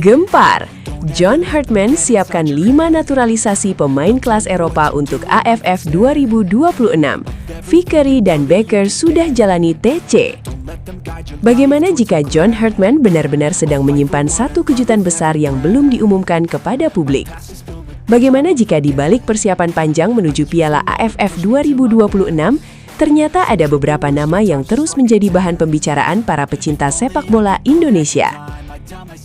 Gempar, John Hartman siapkan 5 naturalisasi pemain kelas Eropa untuk AFF 2026. Vickery dan Baker sudah jalani TC. Bagaimana jika John Hartman benar-benar sedang menyimpan satu kejutan besar yang belum diumumkan kepada publik? Bagaimana jika di balik persiapan panjang menuju Piala AFF 2026, ternyata ada beberapa nama yang terus menjadi bahan pembicaraan para pecinta sepak bola Indonesia?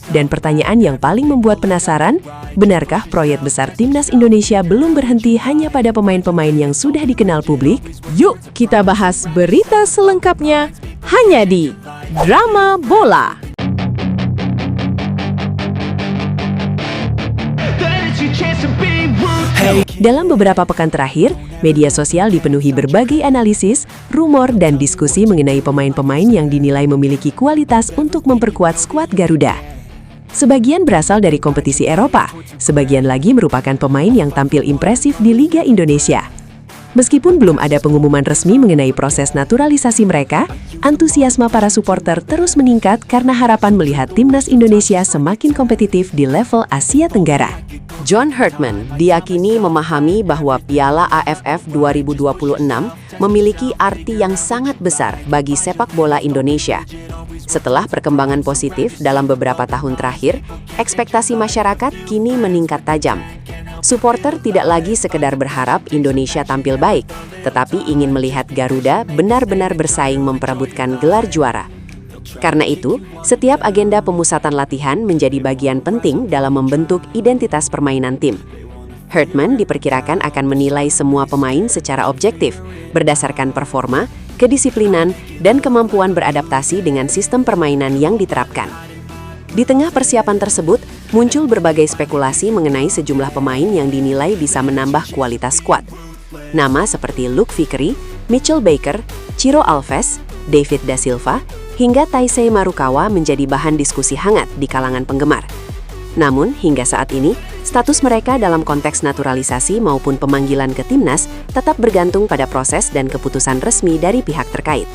Dan pertanyaan yang paling membuat penasaran, benarkah proyek besar Timnas Indonesia belum berhenti hanya pada pemain-pemain yang sudah dikenal publik? Yuk kita bahas berita selengkapnya hanya di Drama Bola. Dalam beberapa pekan terakhir, media sosial dipenuhi berbagai analisis, rumor, dan diskusi mengenai pemain-pemain yang dinilai memiliki kualitas untuk memperkuat skuad Garuda. Sebagian berasal dari kompetisi Eropa, sebagian lagi merupakan pemain yang tampil impresif di Liga Indonesia. Meskipun belum ada pengumuman resmi mengenai proses naturalisasi mereka, antusiasme para supporter terus meningkat karena harapan melihat Timnas Indonesia semakin kompetitif di level Asia Tenggara. John Hartman diyakini memahami bahwa Piala AFF 2026 memiliki arti yang sangat besar bagi sepak bola Indonesia. Setelah perkembangan positif dalam beberapa tahun terakhir, ekspektasi masyarakat kini meningkat tajam. Supporter tidak lagi sekedar berharap Indonesia tampil baik, tetapi ingin melihat Garuda benar-benar bersaing memperebutkan gelar juara. Karena itu, setiap agenda pemusatan latihan menjadi bagian penting dalam membentuk identitas permainan tim. Hartman diperkirakan akan menilai semua pemain secara objektif, berdasarkan performa, kedisiplinan, dan kemampuan beradaptasi dengan sistem permainan yang diterapkan. Di tengah persiapan tersebut, muncul berbagai spekulasi mengenai sejumlah pemain yang dinilai bisa menambah kualitas skuad. Nama seperti Luke Vickery, Mitchell Baker, Ciro Alves, David Da Silva, hingga Taisei Marukawa menjadi bahan diskusi hangat di kalangan penggemar. Namun, hingga saat ini, status mereka dalam konteks naturalisasi maupun pemanggilan ke timnas tetap bergantung pada proses dan keputusan resmi dari pihak terkait.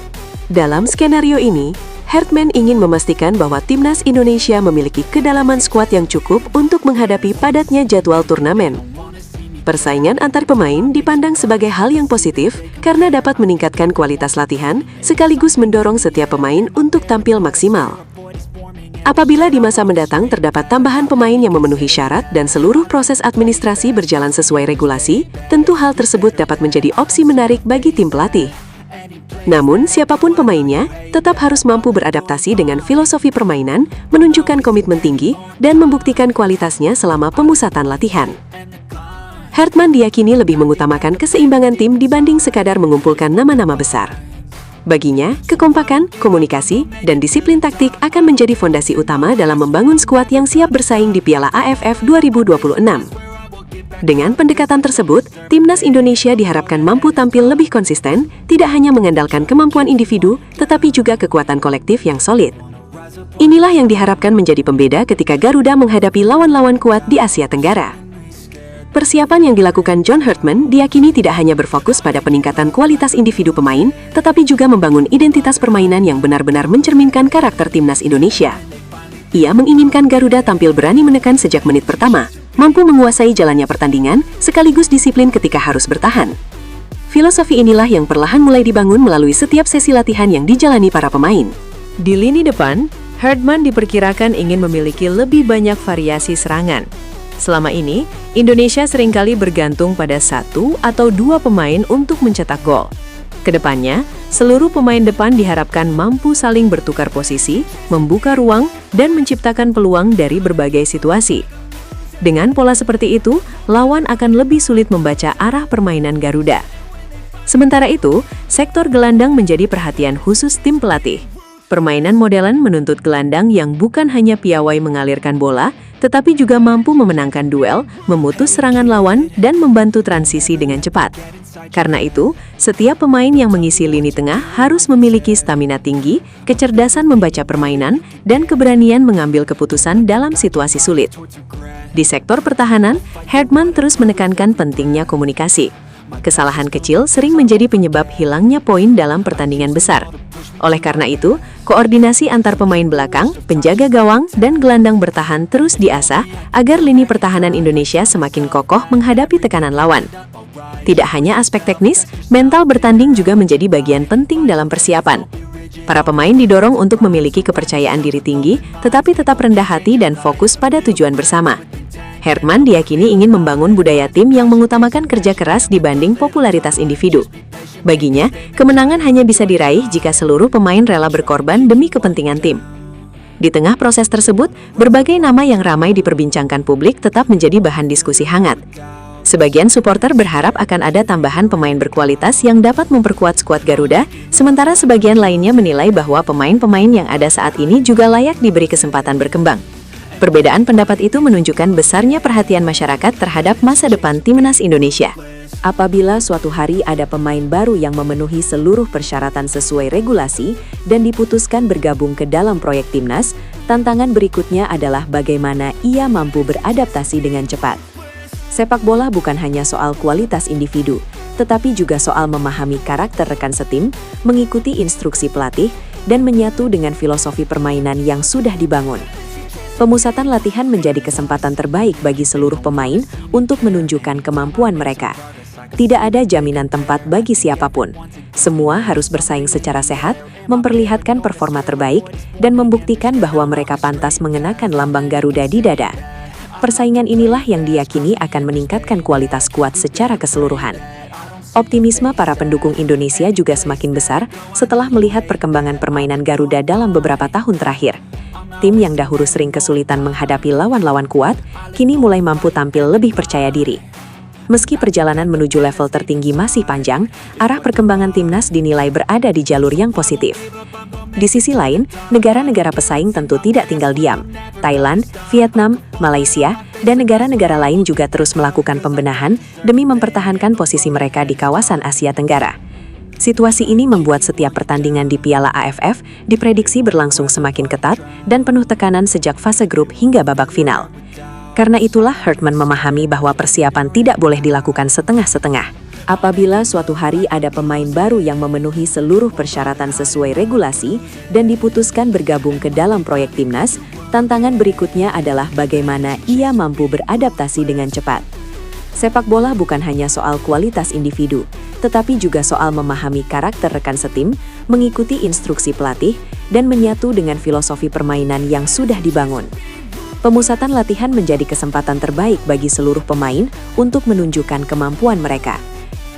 Dalam skenario ini, Hartman ingin memastikan bahwa Timnas Indonesia memiliki kedalaman skuad yang cukup untuk menghadapi padatnya jadwal turnamen. Persaingan antar pemain dipandang sebagai hal yang positif karena dapat meningkatkan kualitas latihan sekaligus mendorong setiap pemain untuk tampil maksimal. Apabila di masa mendatang terdapat tambahan pemain yang memenuhi syarat dan seluruh proses administrasi berjalan sesuai regulasi, tentu hal tersebut dapat menjadi opsi menarik bagi tim pelatih. Namun, siapapun pemainnya tetap harus mampu beradaptasi dengan filosofi permainan, menunjukkan komitmen tinggi, dan membuktikan kualitasnya selama pemusatan latihan. Hartman diyakini lebih mengutamakan keseimbangan tim dibanding sekadar mengumpulkan nama-nama besar. Baginya, kekompakan, komunikasi, dan disiplin taktik akan menjadi fondasi utama dalam membangun skuad yang siap bersaing di Piala AFF 2026. Dengan pendekatan tersebut, Timnas Indonesia diharapkan mampu tampil lebih konsisten, tidak hanya mengandalkan kemampuan individu, tetapi juga kekuatan kolektif yang solid. Inilah yang diharapkan menjadi pembeda ketika Garuda menghadapi lawan-lawan kuat di Asia Tenggara. Persiapan yang dilakukan John Hartman diyakini tidak hanya berfokus pada peningkatan kualitas individu pemain, tetapi juga membangun identitas permainan yang benar-benar mencerminkan karakter Timnas Indonesia. Ia menginginkan Garuda tampil berani menekan sejak menit pertama, mampu menguasai jalannya pertandingan, sekaligus disiplin ketika harus bertahan. Filosofi inilah yang perlahan mulai dibangun melalui setiap sesi latihan yang dijalani para pemain. Di lini depan, Hartman diperkirakan ingin memiliki lebih banyak variasi serangan. Selama ini, Indonesia seringkali bergantung pada 1 atau 2 pemain untuk mencetak gol. Kedepannya, seluruh pemain depan diharapkan mampu saling bertukar posisi, membuka ruang, dan menciptakan peluang dari berbagai situasi. Dengan pola seperti itu, lawan akan lebih sulit membaca arah permainan Garuda. Sementara itu, sektor gelandang menjadi perhatian khusus tim pelatih. Permainan modern menuntut gelandang yang bukan hanya piawai mengalirkan bola, tetapi juga mampu memenangkan duel, memutus serangan lawan, dan membantu transisi dengan cepat. Karena itu, setiap pemain yang mengisi lini tengah harus memiliki stamina tinggi, kecerdasan membaca permainan, dan keberanian mengambil keputusan dalam situasi sulit. Di sektor pertahanan, Hartman terus menekankan pentingnya komunikasi. Kesalahan kecil sering menjadi penyebab hilangnya poin dalam pertandingan besar. Oleh karena itu, Koordinasi antar pemain belakang, penjaga gawang, dan gelandang bertahan terus diasah agar lini pertahanan Indonesia semakin kokoh menghadapi tekanan lawan. Tidak hanya aspek teknis, mental bertanding juga menjadi bagian penting dalam persiapan. Para pemain didorong untuk memiliki kepercayaan diri tinggi, tetapi tetap rendah hati dan fokus pada tujuan bersama. Herman diyakini ingin membangun budaya tim yang mengutamakan kerja keras dibanding popularitas individu. Baginya, kemenangan hanya bisa diraih jika seluruh pemain rela berkorban demi kepentingan tim. Di tengah proses tersebut, berbagai nama yang ramai diperbincangkan publik tetap menjadi bahan diskusi hangat. Sebagian supporter berharap akan ada tambahan pemain berkualitas yang dapat memperkuat skuad Garuda, sementara sebagian lainnya menilai bahwa pemain-pemain yang ada saat ini juga layak diberi kesempatan berkembang. Perbedaan pendapat itu menunjukkan besarnya perhatian masyarakat terhadap masa depan timnas Indonesia. Apabila suatu hari ada pemain baru yang memenuhi seluruh persyaratan sesuai regulasi dan diputuskan bergabung ke dalam proyek timnas, tantangan berikutnya adalah bagaimana ia mampu beradaptasi dengan cepat. Sepak bola bukan hanya soal kualitas individu, tetapi juga soal memahami karakter rekan setim, mengikuti instruksi pelatih, dan menyatu dengan filosofi permainan yang sudah dibangun. Pemusatan latihan menjadi kesempatan terbaik bagi seluruh pemain untuk menunjukkan kemampuan mereka. Tidak ada jaminan tempat bagi siapapun. Semua harus bersaing secara sehat, memperlihatkan performa terbaik, dan membuktikan bahwa mereka pantas mengenakan lambang Garuda di dada. Persaingan inilah yang diyakini akan meningkatkan kualitas skuad secara keseluruhan. Optimisme para pendukung Indonesia juga semakin besar setelah melihat perkembangan permainan Garuda dalam beberapa tahun terakhir. Tim yang dahulu sering kesulitan menghadapi lawan-lawan kuat, kini mulai mampu tampil lebih percaya diri. Meski perjalanan menuju level tertinggi masih panjang, arah perkembangan timnas dinilai berada di jalur yang positif. Di sisi lain, negara-negara pesaing tentu tidak tinggal diam. Thailand, Vietnam, Malaysia, dan negara-negara lain juga terus melakukan pembenahan demi mempertahankan posisi mereka di kawasan Asia Tenggara. Situasi ini membuat setiap pertandingan di Piala AFF diprediksi berlangsung semakin ketat dan penuh tekanan sejak fase grup hingga babak final. Karena itulah Herman memahami bahwa persiapan tidak boleh dilakukan setengah-setengah. Apabila suatu hari ada pemain baru yang memenuhi seluruh persyaratan sesuai regulasi dan diputuskan bergabung ke dalam proyek timnas, tantangan berikutnya adalah bagaimana ia mampu beradaptasi dengan cepat. Sepak bola bukan hanya soal kualitas individu, tetapi juga soal memahami karakter rekan setim, mengikuti instruksi pelatih, dan menyatu dengan filosofi permainan yang sudah dibangun. Pemusatan latihan menjadi kesempatan terbaik bagi seluruh pemain untuk menunjukkan kemampuan mereka.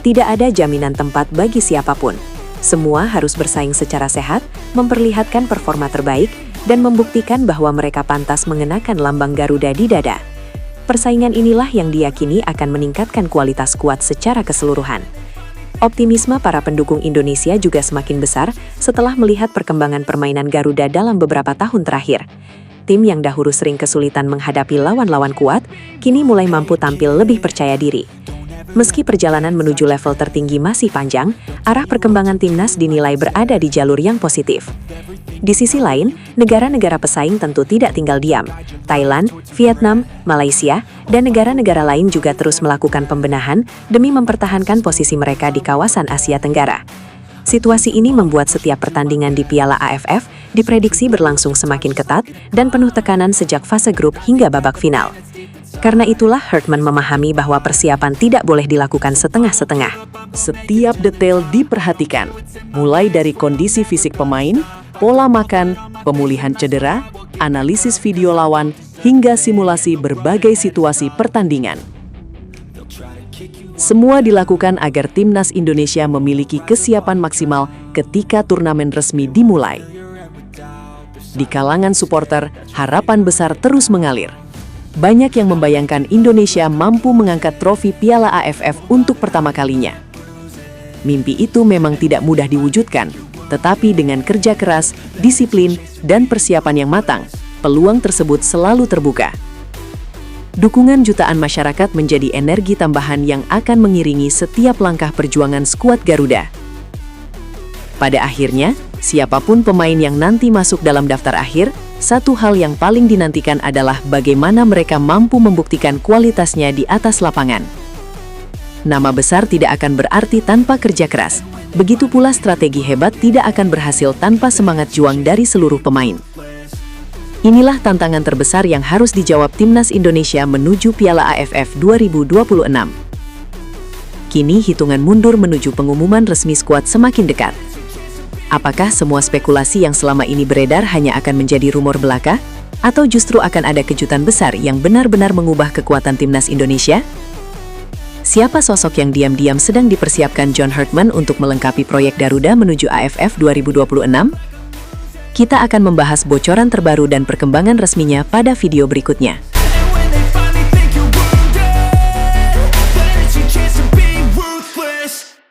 Tidak ada jaminan tempat bagi siapapun. Semua harus bersaing secara sehat, memperlihatkan performa terbaik, dan membuktikan bahwa mereka pantas mengenakan lambang Garuda di dada. Persaingan inilah yang diyakini akan meningkatkan kualitas skuad secara keseluruhan. Optimisme para pendukung Indonesia juga semakin besar setelah melihat perkembangan permainan Garuda dalam beberapa tahun terakhir. Tim yang dahulu sering kesulitan menghadapi lawan-lawan kuat, kini mulai mampu tampil lebih percaya diri. Meski perjalanan menuju level tertinggi masih panjang, arah perkembangan timnas dinilai berada di jalur yang positif. Di sisi lain, negara-negara pesaing tentu tidak tinggal diam. Thailand, Vietnam, Malaysia, dan negara-negara lain juga terus melakukan pembenahan demi mempertahankan posisi mereka di kawasan Asia Tenggara. Situasi ini membuat setiap pertandingan di Piala AFF diprediksi berlangsung semakin ketat dan penuh tekanan sejak fase grup hingga babak final. Karena itulah Herman memahami bahwa persiapan tidak boleh dilakukan setengah-setengah. Setiap detail diperhatikan, mulai dari kondisi fisik pemain, pola makan, pemulihan cedera, analisis video lawan, hingga simulasi berbagai situasi pertandingan. Semua dilakukan agar timnas Indonesia memiliki kesiapan maksimal ketika turnamen resmi dimulai. Di kalangan supporter, harapan besar terus mengalir. Banyak yang membayangkan Indonesia mampu mengangkat trofi Piala AFF untuk pertama kalinya. Mimpi itu memang tidak mudah diwujudkan, tetapi dengan kerja keras, disiplin, dan persiapan yang matang, peluang tersebut selalu terbuka. Dukungan jutaan masyarakat menjadi energi tambahan yang akan mengiringi setiap langkah perjuangan skuad Garuda. Pada akhirnya, siapapun pemain yang nanti masuk dalam daftar akhir, satu hal yang paling dinantikan adalah bagaimana mereka mampu membuktikan kualitasnya di atas lapangan. nama besar tidak akan berarti tanpa kerja keras. Begitu pula strategi hebat tidak akan berhasil tanpa semangat juang dari seluruh pemain. Inilah tantangan terbesar yang harus dijawab Timnas Indonesia menuju Piala AFF 2026. Kini hitungan mundur menuju pengumuman resmi skuad semakin dekat. Apakah semua spekulasi yang selama ini beredar hanya akan menjadi rumor belaka? Atau justru akan ada kejutan besar yang benar-benar mengubah kekuatan Timnas Indonesia? Siapa sosok yang diam-diam sedang dipersiapkan John Herdman untuk melengkapi proyek Garuda menuju AFF 2026? Kita akan membahas bocoran terbaru dan perkembangan resminya pada video berikutnya.